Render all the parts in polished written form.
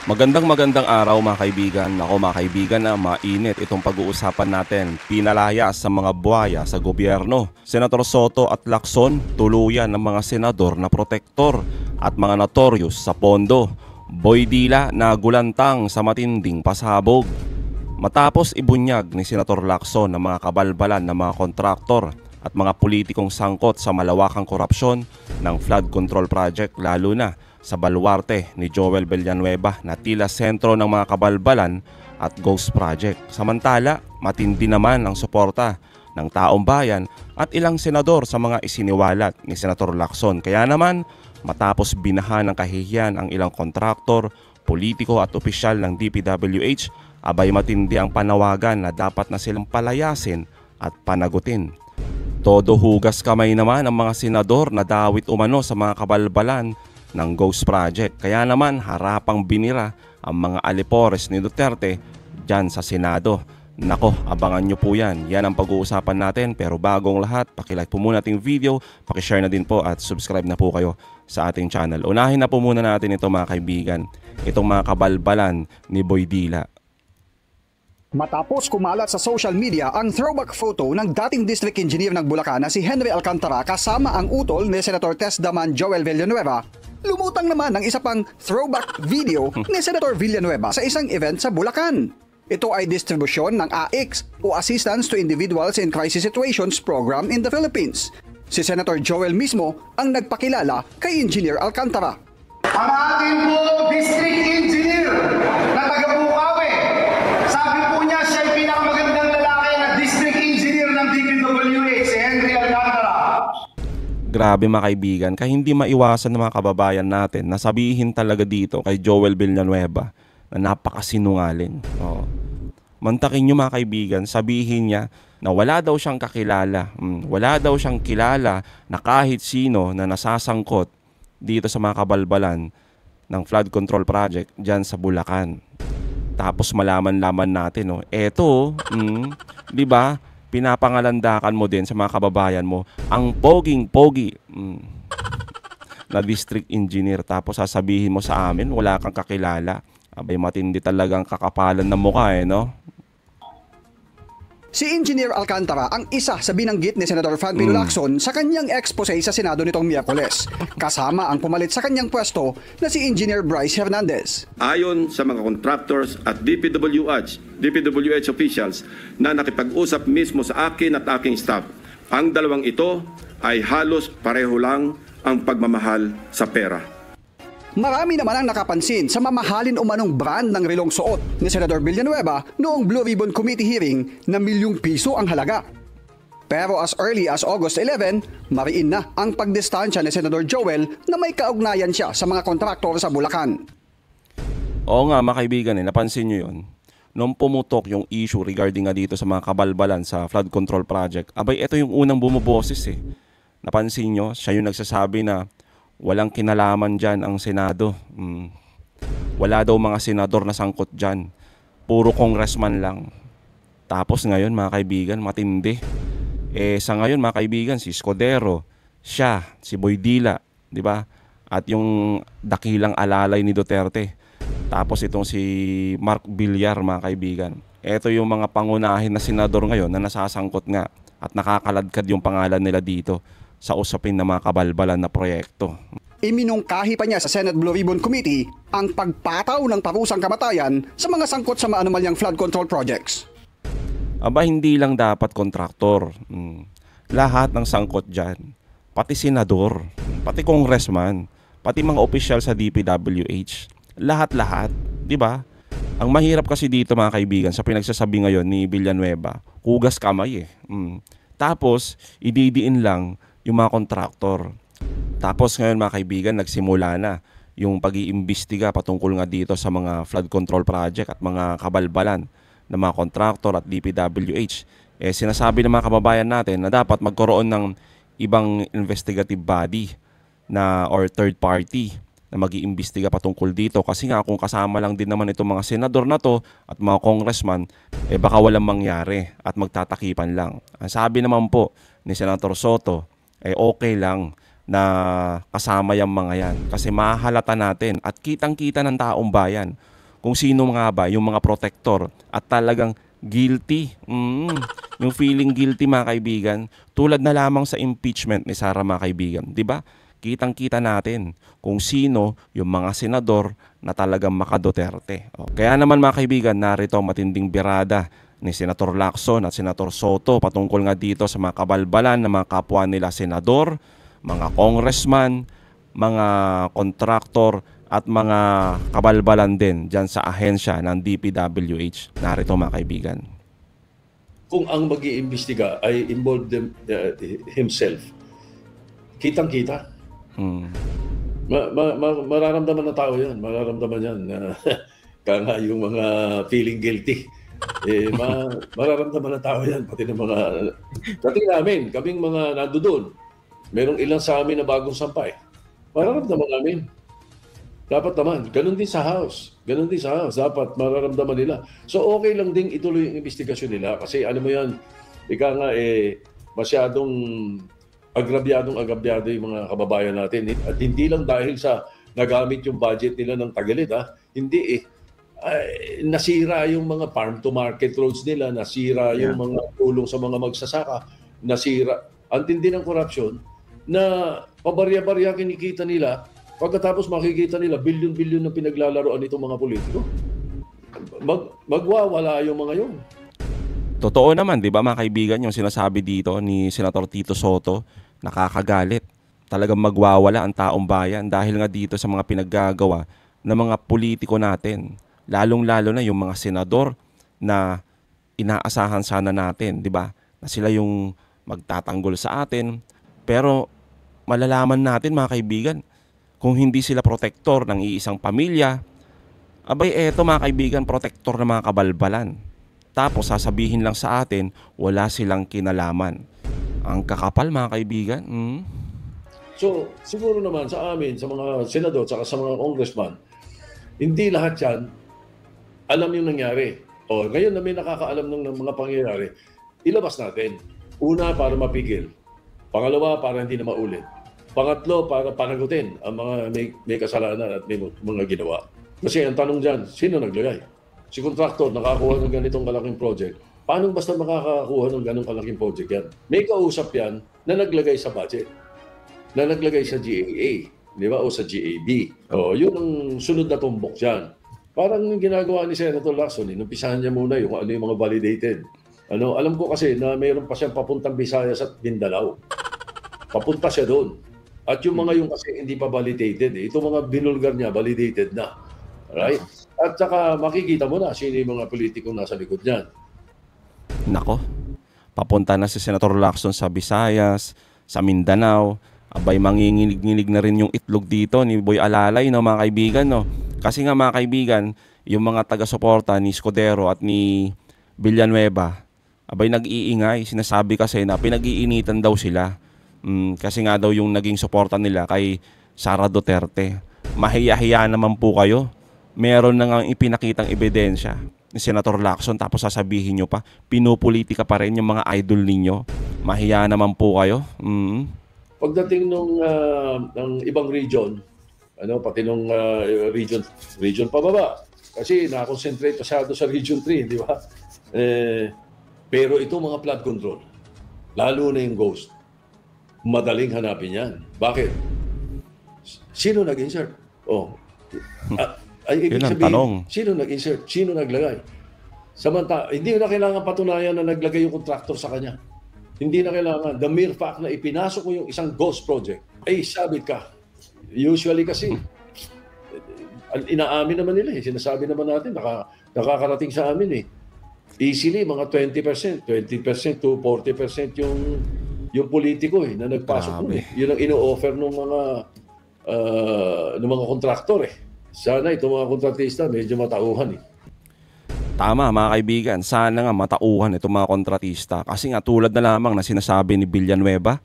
Magandang araw mga kaibigan. Ako mga kaibigan na mainit itong pag-uusapan natin. Pinalayas sa mga buhaya sa gobyerno. Senator Soto at Lacson, tuluyan ng mga senador na protektor at mga notorious sa pondo. Boy Dila na gulantang sa matinding pasabog. Matapos ibunyag ni Senator Lacson ng mga kabalbalan ng mga kontraktor at mga politikong sangkot sa malawakang korupsyon ng flood control project, lalo na sa baluarte ni Joel Villanueva na tila sentro ng mga kabalbalan at ghost project. Samantala, matindi naman ang suporta ng taong bayan at ilang senador sa mga isiniwalat ni Senator Lacson. Kaya naman, matapos binahan ng kahihiyan ang ilang kontraktor, politiko at opisyal ng DPWH, abay matindi ang panawagan na dapat na silang palayasin at panagutin. Todo hugas kamay naman ang mga senador na dawit umano sa mga kabalbalan ng Ghost Project. Kaya naman harapang binira ang mga alipores ni Duterte dyan sa Senado. Nako, abangan nyo po yan. Yan ang pag-uusapan natin. Pero bagong lahat, pakilike po muna ating video, pakishare na din po at subscribe na po kayo sa ating channel. Unahin na po muna natin ito mga kaibigan, itong mga kabalbalan ni Boy Dila. Matapos kumalat sa social media ang throwback photo ng dating district engineer ng Bulacan na si Henry Alcantara kasama ang utol ni Senator Tess Daman Joel Villanueva, lumutang naman ang isa pang throwback video ni Senator Villanueva sa isang event sa Bulacan. Ito ay distribusyon ng AICS o Assistance to Individuals in Crisis Situations Program in the Philippines. Si Senator Joel mismo ang nagpakilala kay Engineer Alcantara. Ang ating po district engineer na taga-Bukawi, sabi po niya siya ay pinakamagandang lalaki na district engineer ng DPWH, si Henry Alcantara. Grabe mga kaibigan, kaya hindi maiwasan ng mga kababayan natin na sabihin talaga dito kay Joel Villanueva na napakasinungaling. Mantakin nyo mga kaibigan, sabihin niya na wala daw siyang kakilala, wala daw siyang kilala na kahit sino na nasasangkot dito sa mga kabalbalan ng flood control project dyan sa Bulacan. Tapos malaman-laman natin, eto, di ba, pinapangalandakan mo din sa mga kababayan mo ang poging-pogi na district engineer. Tapos sasabihin mo sa amin, wala kang kakilala. Abay, matindi talagang kakapalan ng mukha, no? Si Engineer Alcantara ang isa sa binanggit ni Senator Franklin Lacson sa kanyang expose sa Senado nitong Miyerkules, kasama ang pumalit sa kanyang pwesto na si Engineer Bryce Hernandez. Ayon sa mga contractors at DPWH officials na nakipag-usap mismo sa akin at aking staff, ang dalawang ito ay halos pareho lang ang pagmamahal sa pera. Marami naman ang nakapansin sa mamahalin umanong brand ng relong suot ni Senator Villanueva noong Blue Ribbon Committee hearing na ₱1,000,000 ang halaga. Pero as early as August 11, mariin na ang pagdistansya ni Senator Joel na may kaugnayan siya sa mga kontraktor sa Bulacan. Oo nga mga kaibigan, napansin nyo yun. Nung pumutok yung issue regarding nga dito sa mga kabalbalan sa flood control project, abay ito yung unang bumuboses Napansin nyo, siya yung nagsasabi na walang kinalaman dyan ang Senado. Wala daw mga senador na sangkot dyan. Puro congressman lang. Tapos ngayon mga kaibigan, matindi. Sa ngayon mga kaibigan, si Escudero, siya, si Boy Dila, di ba? At yung dakilang alalay ni Duterte. Tapos itong si Mark Villar mga kaibigan. Ito yung mga pangunahin na senador ngayon na nasasangkot nga at nakakaladkad yung pangalan nila dito sa usapin ng mga kabalbalan na proyekto. Iminungkahi pa niya sa Senate Blue Ribbon Committee ang pagpataw ng parusang kamatayan sa mga sangkot sa maanumalyang flood control projects. Aba, hindi lang dapat kontraktor. Lahat ng sangkot dyan. Pati senador, pati congressman, pati mga opisyal sa DPWH. Lahat-lahat, di ba? Ang mahirap kasi dito mga kaibigan sa pinagsasabi ngayon ni Villanueva, hugas kamay Tapos, ididiin lang yung mga kontraktor. Tapos ngayon mga kaibigan, nagsimula na yung pag-iimbestiga patungkol nga dito sa mga flood control project at mga kabalbalan ng mga kontraktor at DPWH. Sinasabi ng mga kababayan natin na dapat magkaroon ng ibang investigative body na or third party na mag-iimbestiga patungkol dito. Kasi nga kung kasama lang din naman itong mga senador na to at mga congressman, baka walang mangyari at magtatakipan lang. Ang sabi naman po ni Senator Soto, okay lang na kasama yung mga yan. Kasi mahalata natin at kitang-kita ng taong bayan kung sino nga ba yung mga protector at talagang guilty. Yung feeling guilty mga kaibigan, tulad na lamang sa impeachment ni Sara mga kaibigan, 'di ba? Kitang-kita natin kung sino yung mga senador na talagang maka-Duterte. Kaya naman mga kaibigan, narito ang matinding birada ni Senator Lacson at Senator Soto patungkol nga dito sa mga kabalbalan ng mga kapwa nila senador, mga congressman, mga kontraktor at mga kabalbalan din dyan sa ahensya ng DPWH. Narito mga kaibigan. Kung ang mag-iimbestiga ay involved himself, kitang-kita. Mararamdaman ng tao yan. Mararamdaman yan. Kaya nga yung mga feeling guilty. Mararamdaman ng tao yan. Pati ng mga... Dating namin, kaming mga nandoon, merong ilang sa amin na bagong sampay. Mararamdaman namin. Dapat naman. Ganun din sa House. Ganun din sa House. Dapat mararamdaman nila. So okay lang ding ituloy yung investigasyon nila. Kasi ano mo yan, ika nga masyadong agrabyado yung mga kababayan natin. At hindi lang dahil sa nagamit yung budget nila ng tagilid. Hindi nasira yung mga farm to market roads nila, nasira yung mga tulong sa mga magsasaka, nasira. Ang tindi ng korupsyon na pabarya-barya kinikita nila, pagkatapos makikita nila bilyon-bilyon na pinaglalaroan nitong mga politiko. Magwawala yung mga yun. Totoo naman, di ba mga kaibigan, yung sinasabi dito ni Senator Tito Soto, nakakagalit. Talagang magwawala ang taong bayan dahil nga dito sa mga pinaggagawa ng mga politiko natin. Lalong-lalo na yung mga senador na inaasahan sana natin, di ba? Na sila yung magtatanggol sa atin. Pero malalaman natin mga kaibigan, kung hindi sila protektor ng iisang pamilya, abay eto mga kaibigan, protektor ng mga kabalbalan. Tapos sasabihin lang sa atin, wala silang kinalaman. Ang kakapal mga kaibigan. So siguro naman sa amin, sa mga senador, sa mga congressman, hindi lahat yan alam yung nangyari. O ngayon na may nakakaalam ng mga pangyayari, ilabas natin. Una, para mapigil. Pangalawa, para hindi na maulit. Pangatlo, para panagutin ang mga may kasalanan at may mga ginawa. Kasi ang tanong dyan, sino naglagay? Si contractor nakakuha ng ganitong kalaking project. Paano basta makakakuha ng ganong kalaking project yan? May kausap yan na naglagay sa budget. Na naglagay sa GAA. Di ba? O sa GAB. O, yun ang sunod na tumbok dyan. Parang ginagawa ni Senator Lacson, inumpisahan niya muna yung ano yung mga validated. Alam ko kasi na mayroon pa siyang papuntang Visayas at Mindanao. Papunta siya doon. At yung mga yung kasi hindi pa validated. Itong mga binulgar niya, validated na. Right? At saka makikita mo na sino yung mga politikong nasa likod niyan. Nako, papunta na si Senator Lacson sa Visayas, sa Mindanao. Abay, manginginig-nginig na rin yung itlog dito ni Boy Alalay, no, mga kaibigan, no? Kasi nga mga kaibigan, yung mga taga-suporta ni Escudero at ni Villanueva, abay nag-iingay. Sinasabi kasi na pinag-iinitan daw sila. Kasi nga daw yung naging suporta nila kay Sara Duterte. Mahiya-hiya naman po kayo. Meron na nga ipinakitang ebidensya ni Senator Lacson, tapos sasabihin nyo pa, pinupolitika pa rin yung mga idol ninyo. Mahiya naman po kayo. Pagdating ng ibang region, pati nung region pababa, kasi na-concentrate masyado sa Region 3, di ba? Pero ito mga flood control, lalo na yung ghost, madaling hanapin yan. Bakit? Sino nag-insert? Ay, ibig sabihin, sino nag-insert? Sino naglagay? Hindi na kailangan patunayan na naglagay yung contractor sa kanya. Hindi na kailangan. The mere fact na ipinasok mo yung isang ghost project, ay sabit ka. Usually kasi, inaamin naman nila eh. Sinasabi naman natin, nakakarating sa amin eh. Easily, mga 20% to 40% yung politiko eh, na nagpasok mo eh. Yun ang ino-offer ng mga kontraktor eh. Sana itong mga kontratista medyo matauhan eh. Tama mga kaibigan, sana nga matauhan itong mga kontratista. Kasi nga tulad na lamang na sinasabi ni Villanueva,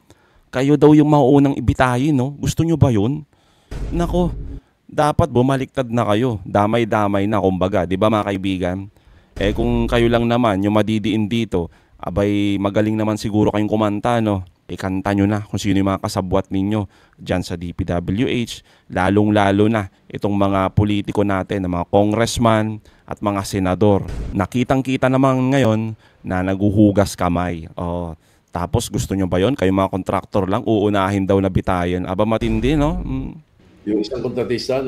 kayo daw yung mauunang ibitayin, no? Gusto nyo ba yun? Nako, dapat bumaliktad na kayo. Damay-damay na kumbaga, di ba mga kaibigan? Kung kayo lang naman yung madidiin dito, abay magaling naman siguro kayong kumanta, no? ikanta nyo na kung sino yung mga kasabwat ninyo dyan sa DPWH, lalong-lalo na itong mga politiko natin, mga congressman at mga senador. Nakitang-kita naman ngayon na naguhugas kamay. Tapos gusto nyo ba yon? Kayo mga kontraktor lang, uunahin daw na bitayan. Aba, matindi, no? Yung isang kontratista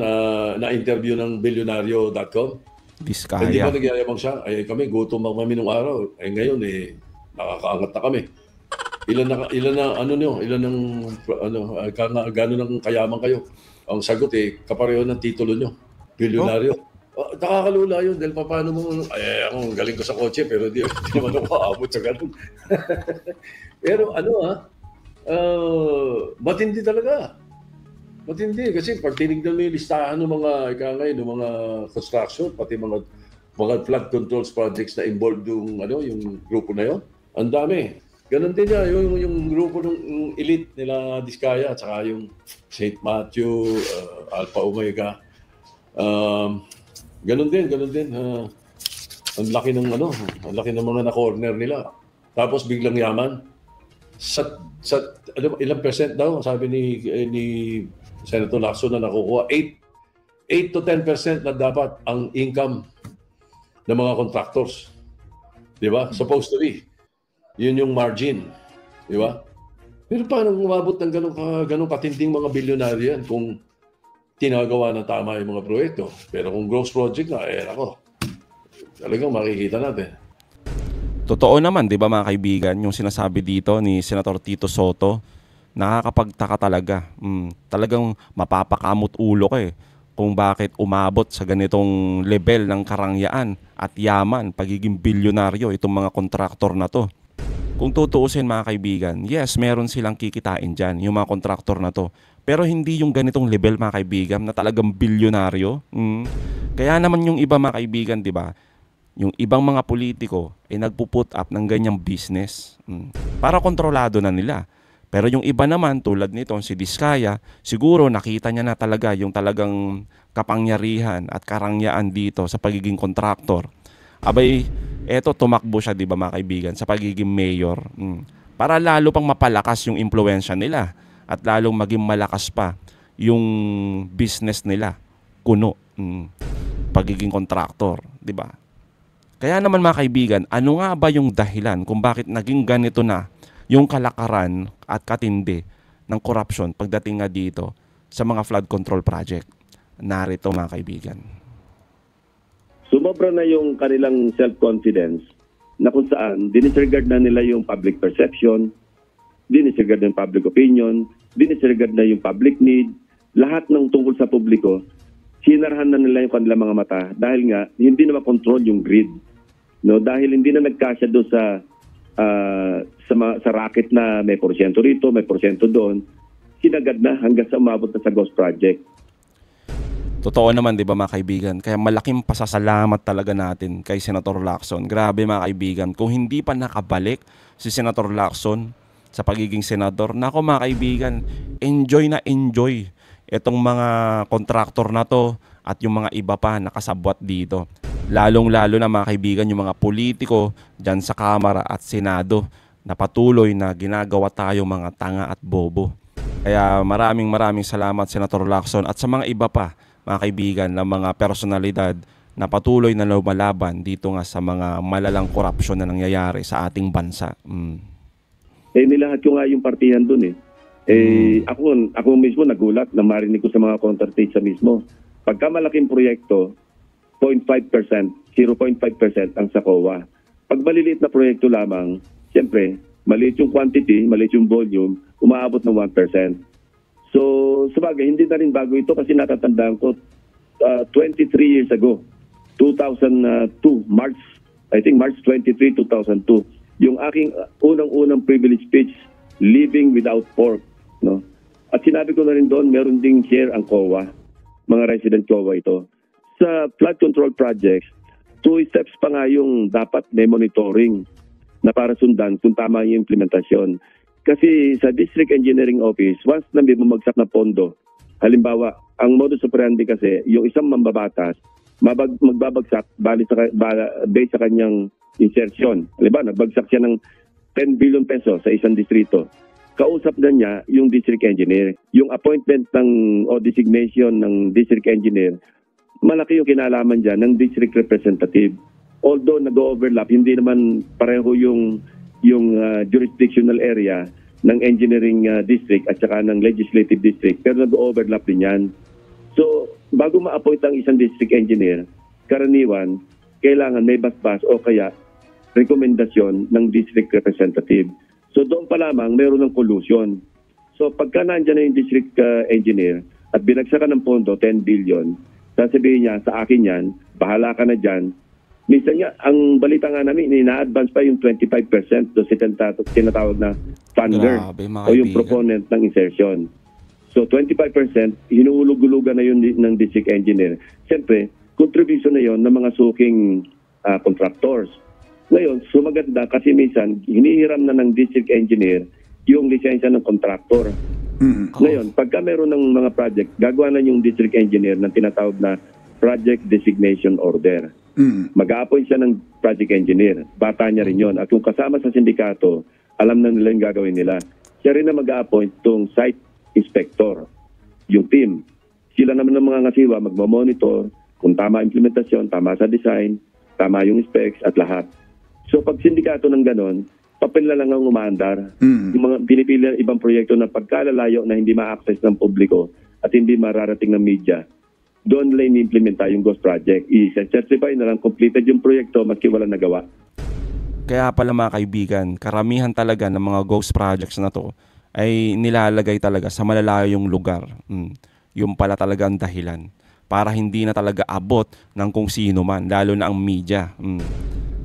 na-interview ng Bilyonaryo.com, Diskaya. hindi ba nagyayabang siya? Ay kami, gutom kami nung araw. Ay ngayon, nakakaangat na kami. Gano'n ang kayaman kayo? Ang sagot kapareho ng titulo nyo. Bilyonaryo. Nakakalula yun dahil paano mo, ang galing ko sa kotse pero di naman ako aabot sa ganun. Pero matindi talaga. Matindi kasi pag tinignan mo yung listahan ng mga construction, pati mga flood controls projects na involved yung grupo na yon, ang dami. Ganon din yung grupo ng elite nila Diskaya at saka yung St. Matthew, Alpha Omega. Ganon din. Ang laki ng mga na-corner nila. Tapos biglang yaman. Sa ilang percent daw, sabi ni Senator Lacson na nakukuha, 8 to 10% na dapat ang income ng mga contractors. Di ba? Supposed to be. Yun yung margin. Di ba? Pero paano umabot ng ganun katinding mga bilyonaryo yan kung tinagawa na tama yung mga proyekto? Pero kung gross project na, talagang makikita natin. Totoo naman, di ba mga kaibigan, yung sinasabi dito ni Senator Tito Soto, nakakapagtaka talaga. Talagang mapapakamot ulo ko kung bakit umabot sa ganitong level ng karangyaan at yaman, pagiging bilyonaryo itong mga kontraktor na to. Kung tutuusin mga kaibigan, yes, meron silang kikitain dyan, yung mga kontraktor na to. Pero hindi yung ganitong level mga kaibigan na talagang bilyonaryo. Kaya naman yung iba mga kaibigan, di ba? Yung ibang mga politiko ay nagpo-put up ng ganyang business para kontrolado na nila. Pero yung iba naman tulad nito si Diskaya, siguro nakita niya na talaga yung talagang kapangyarihan at karangyaan dito sa pagiging kontraktor. Abay, eto tumakbo siya, di ba mga kaibigan, sa pagiging mayor. Para lalo pang mapalakas yung impluwensya nila at lalong maging malakas pa yung business nila. Kuno. Pagiging kontraktor, di ba? Kaya naman mga kaibigan, ano nga ba yung dahilan kung bakit naging ganito na yung kalakaran at katindi ng korupsyon pagdating nga dito sa mga flood control project? Narito mga kaibigan. Sumobra na yung kanilang self-confidence na kung saan dinisregard na nila yung public perception, dinisregard na yung public opinion, dinisregard na yung public need, lahat ng tungkol sa publiko, sinarhan na nila yung kanilang mga mata dahil nga hindi na makontrol yung grid. No, dahil hindi na nagkasya doon sa racket na may porsyento rito, may porsyento doon, sinagad na hanggang sa umabot na sa ghost project. Totoo naman, di ba mga kaibigan? Kaya malaking pasasalamat talaga natin kay Senator Lacson. Grabe mga kaibigan, kung hindi pa nakabalik si Senator Lacson sa pagiging senador, nako mga kaibigan, enjoy na enjoy itong mga kontraktor na to at yung mga iba pa nakasabwat dito. Lalong-lalo na mga kaibigan, yung mga politiko dyan sa Kamara at Senado na patuloy na ginagawa tayo mga tanga at bobo. Kaya maraming salamat Senator Lacson at sa mga iba pa mga kaibigan na mga personalidad na patuloy na lumalaban dito nga sa mga malalang korupsyon na nangyayari sa ating bansa. Nilahat ko nga yung partihan dun Ako mismo nagulat na marinig ko sa mga contractors mismo. Pagka malaking proyekto, 0.5%, 0.5% ang sa COA. Pag maliliit na proyekto lamang, siyempre, maliit yung quantity, maliit yung volume, umaabot ng 1%. So, sabagay, hindi na rin bago ito kasi natatandaan ko 23 years ago, 2002, March 23, 2002, yung aking unang-unang privilege speech, Living Without Pork. No? At sinabi ko na rin doon, meron ding share ang COA, mga resident COA ito. Sa flood control projects, 2 steps pa nga yung dapat may monitoring na para sundan kung tama yung implementasyon. Kasi sa District Engineering Office, once na may bumagsak na pondo, halimbawa, ang modus operandi kasi, yung isang mambabatas, magbabagsak based sa kanyang insertion. Halimbawa, nagbagsak siya ng 10 billion pesos sa isang distrito. kausap na niya yung district engineer. Yung appointment o designation ng district engineer, malaki yung kinalaman dyan ng district representative. Although nag-overlap, hindi naman pareho yung jurisdictional area ng engineering district at saka ng legislative district, pero nag-overlap din yan. So, bago ma-appoint ang isang district engineer, karaniwan, kailangan may basbas o kaya rekomendasyon ng district representative. So, doon pa lamang, meron ng collusion. So, pagka nandyan na yung district engineer at binagsakan ng pondo, 10 billion, sasabihin niya, sa akin yan, bahala ka na dyan. Minsan nga, ang balita nga namin, ina-advance pa yung 25% doon sa tinatawag na funder Grabe, mga o yung kaibigan. proponent ng insertion. So 25%, hinuhulog-hulugan na yun ng district engineer. Siyempre, contribution na yun ng mga suking contractors. Ngayon, sumaganda kasi minsan, hinihiram na ng district engineer yung lisensya ng contractor. Ngayon, pagka meron ng mga project, gagawa na yung district engineer ng tinatawag na project designation order. Mag-a-appoint siya ng project engineer. Bata niya rin yun. At kung kasama sa sindikato, alam na nila yung gagawin nila. Siya rin na mag-a-appoint tong site inspector, yung team. Sila naman ng mga ngasiwa, magmamonitor kung tama implementasyon, tama sa design, tama yung specs at lahat. So pag sindikato ng ganon, papel na lang ang umaandar. Yung mga pinipili ng ibang proyekto na pagkalalayo na hindi ma-access ng publiko at hindi mararating ng media, doon nila ini-implementa yung ghost project. I-certify na lang completed yung proyekto maski wala nagawa. Kaya pala mga kaibigan, karamihan talaga ng mga ghost projects na to ay nilalagay talaga sa malalayong lugar. Yung pala talaga ang dahilan. Para hindi na talaga abot ng kung sino man, lalo na ang media.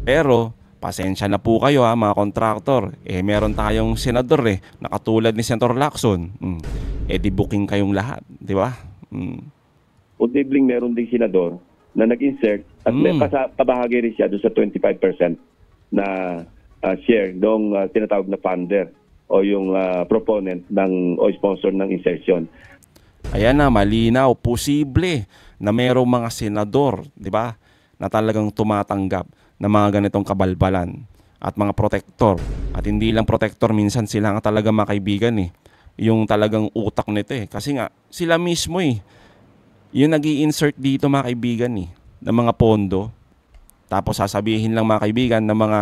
Pero, pasensya na po kayo mga kontraktor. Meron tayong senador na katulad ni Senator Lacson. Di booking kayong lahat, di ba? Posibleng meron ding senador na nag-insert at may kabahagi rin siya doon sa 25% na share ng tinatawag na funder o yung proponent o sponsor ng insertion. Ayan na, malinaw, posible na mayroong mga senador, di ba, na talagang tumatanggap ng mga ganitong kabalbalan at mga protector. At hindi lang protector, minsan sila nga talaga mga kaibigan yung talagang utak nito Kasi nga, sila mismo yung nag-i-insert dito mga kaibigan ng mga pondo. Tapos sasabihin lang mga kaibigan ng mga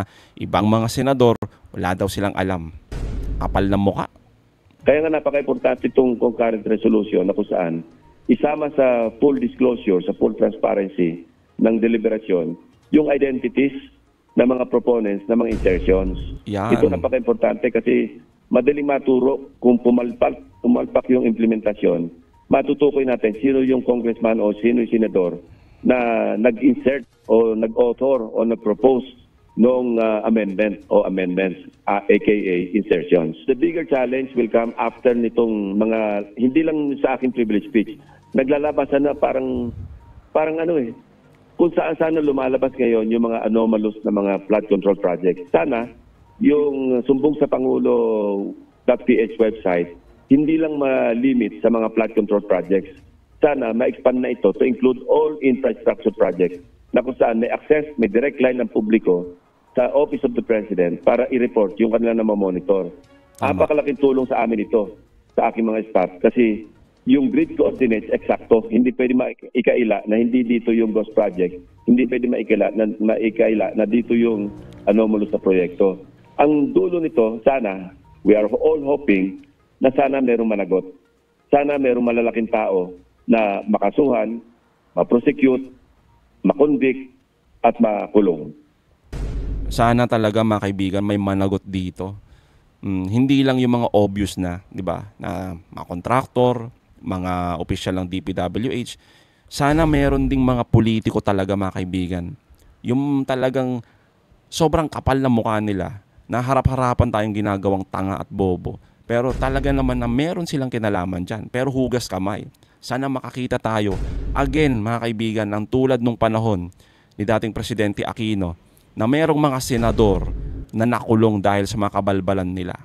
ibang mga senador, wala daw silang alam. Kapal ng mukha. Kaya nga napaka-importante itong concurrent resolution na kung saan isama sa full disclosure, sa full transparency ng deliberasyon, yung identities ng mga proponents, ng mga insertions. Yan. Ito napaka-importante kasi madaling maturo kung pumalpak yung implementasyon. Matutukoy natin sino yung congressman o sino yung senador na nag-insert o nag-author o nag-propose noong amendment o amendments, aka insertions. The bigger challenge will come after nitong mga, hindi lang sa aking privilege speech, naglalabasan na parang kung saan lumalabas ngayon yung mga anomalous na mga flood control projects. Sana yung sumbong sa Pangulo.ph website, hindi lang ma-limit sa mga flood control projects. Sana ma-expand na ito to include all infrastructure projects na kung saan may access, may direct line ng publiko sa Office of the President para i-report yung kanila na mamonitor. Napakalaking tulong sa amin ito, sa aking mga staff, kasi yung grid coordinates eksakto, hindi pwede maikaila na hindi dito yung ghost project, hindi pwede maikaila na dito yung anomalous na proyekto. Ang dulo nito, sana, we are all hoping na sana merong managot. Sana merong malalaking tao na makasuhan, ma-prosecute, ma-convict, at makulong. Sana talaga mga kaibigan may managot dito. Hindi lang yung mga obvious na, di ba, na mga kontraktor, mga opisyal ng DPWH. Sana meron ding mga politiko talaga mga kaibigan. Yung talagang sobrang kapal na mukha nila na harap-harapan tayong ginagawang tanga at bobo. Pero talaga naman na meron silang kinalaman dyan. Pero hugas kamay. Sana makakita tayo again mga kaibigan ng tulad nung panahon ni dating Presidente Aquino na merong mga senador na nakulong dahil sa mga kabalbalan nila.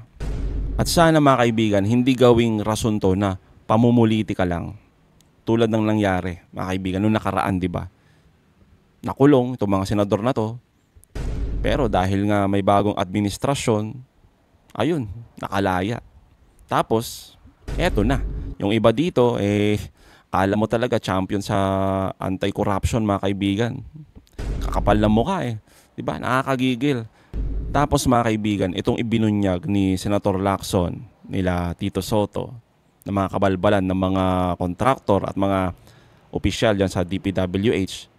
At sana mga kaibigan, hindi gawing rason to na pamumuliti ka lang. Tulad ng nangyari, mga kaibigan, noong nakaraan, di ba? Nakulong itong mga senador na to. Pero dahil nga may bagong administrasyon, ayun, nakalaya. Tapos, eto na. Yung iba dito, kala mo talaga champion sa anti-corruption, mga kaibigan. Kakapal ng mukha Diba? Nakakagigil. Tapos mga kaibigan, itong ibinunyag ni Senator Lacson, nila Tito Soto, ng mga kabalbalan ng mga kontraktor at mga opisyal dyan sa DPWH,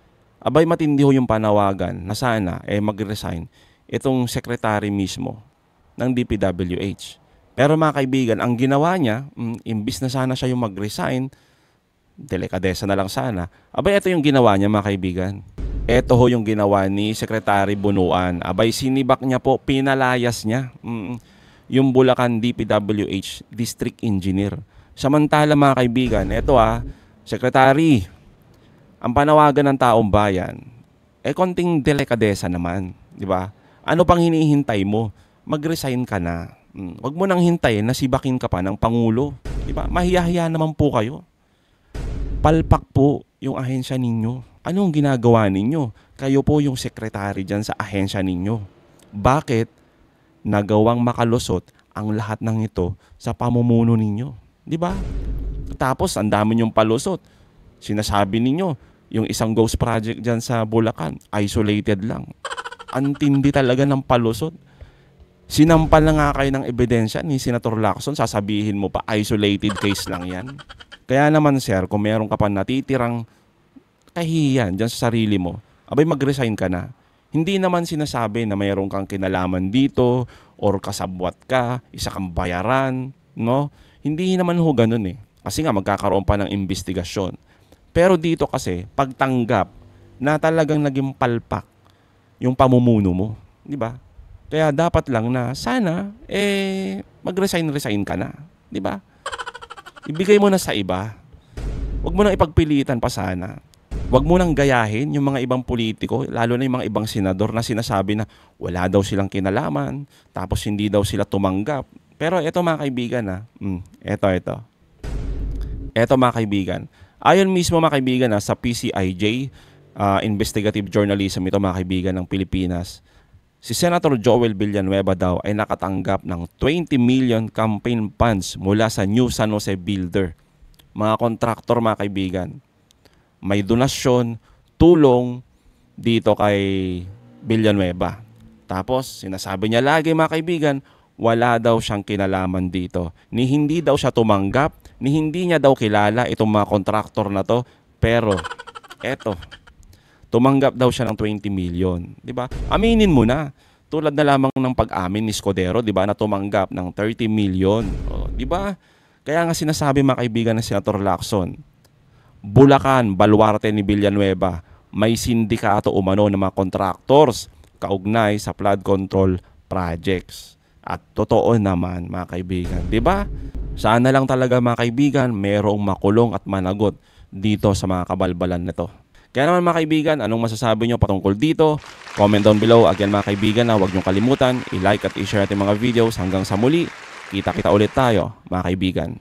abay matindi ho yung panawagan na sana mag-resign itong sekretary mismo ng DPWH. Pero mga kaibigan, ang ginawa niya, imbis na sana siya yung mag-resign, delikadesa na lang sana. Abay, ito yung ginawa niya mga kaibigan. Ito ho yung ginawa ni Secretary Bunuan. Abay, sinibak niya po, pinalayas niya yung Bulacan DPWH District Engineer. Samantala mga kaibigan, ito Secretary, ang panawagan ng taong bayan, konting delikadesa naman, di ba? Ano pang hinihintay mo? Mag-resign ka na. Huwag mo nang hintayin na sibakin ka pa ng Pangulo. Di ba? Mahiyahiya naman po kayo. Palpak po yung ahensya ninyo. Anong ginagawa ninyo? Kayo po yung sekretary dyan sa ahensya ninyo. Bakit nagawang makalusot ang lahat ng ito sa pamumuno ninyo? Di ba? Tapos, ang dami nyong palusot. Sinasabi ninyo, yung isang ghost project dyan sa Bulacan, isolated lang. Ang tindi talaga ng palusot. Sinampal na nga kayo ng ebidensya ni Senator Lacson, sasabihin mo pa, isolated case lang yan. Kaya naman sir, kung meron ka pa natitirang kahihiyan dyan sa sarili mo, abay mag-resign ka na. Hindi naman sinasabi na mayroon kang kinalaman dito or kasabwat ka, isa kang bayaran, no? Hindi naman ho ganun Kasi nga magkakaroon pa ng investigasyon. Pero dito kasi, pagtanggap na talagang naging palpak yung pamumuno mo, di ba? Kaya dapat lang na sana mag-resign ka na, di ba? Ibigay mo na sa iba. Huwag mo nang ipagpilitan pa sana. Huwag mo nang gayahin yung mga ibang politiko, lalo na yung mga ibang senador na sinasabi na wala daw silang kinalaman, tapos hindi daw sila tumanggap. Pero eto mga kaibigan Eto mga kaibigan. Ayon mismo mga kaibigan sa PCIJ, investigative journalism ito mga kaibigan ng Pilipinas, si Senator Joel Villanueva daw ay nakatanggap ng 20 million campaign funds mula sa New San Jose Builder. Mga kontraktor mga kaibigan. May donasyon, tulong dito kay Villanueva. Tapos sinasabi niya lagi mga kaibigan, wala daw siyang kinalaman dito. Ni hindi daw siya tumanggap, ni hindi niya daw kilala itong mga kontraktor na to. Pero eto, tumanggap daw siya ng 20 million. Diba? Aminin mo na. Tulad na lamang ng pag-amin ni Scudero, diba, na tumanggap ng 30 million. Diba? Kaya nga sinasabi mga kaibigan ng Senator Lacson, Bulacan, baluarte ni Villanueva, may sindikato umano ng mga contractors kaugnay sa flood control projects. At totoo naman mga kaibigan, di ba? Sana lang talaga mga kaibigan, merong makulong at managot dito sa mga kabalbalan nito. Kaya naman mga kaibigan, anong masasabi nyo patungkol dito? Comment down below. Again mga kaibigan, huwag nyo kalimutan, i-like at i-share natin mga videos. Hanggang sa muli, kita-kita ulit tayo mga kaibigan.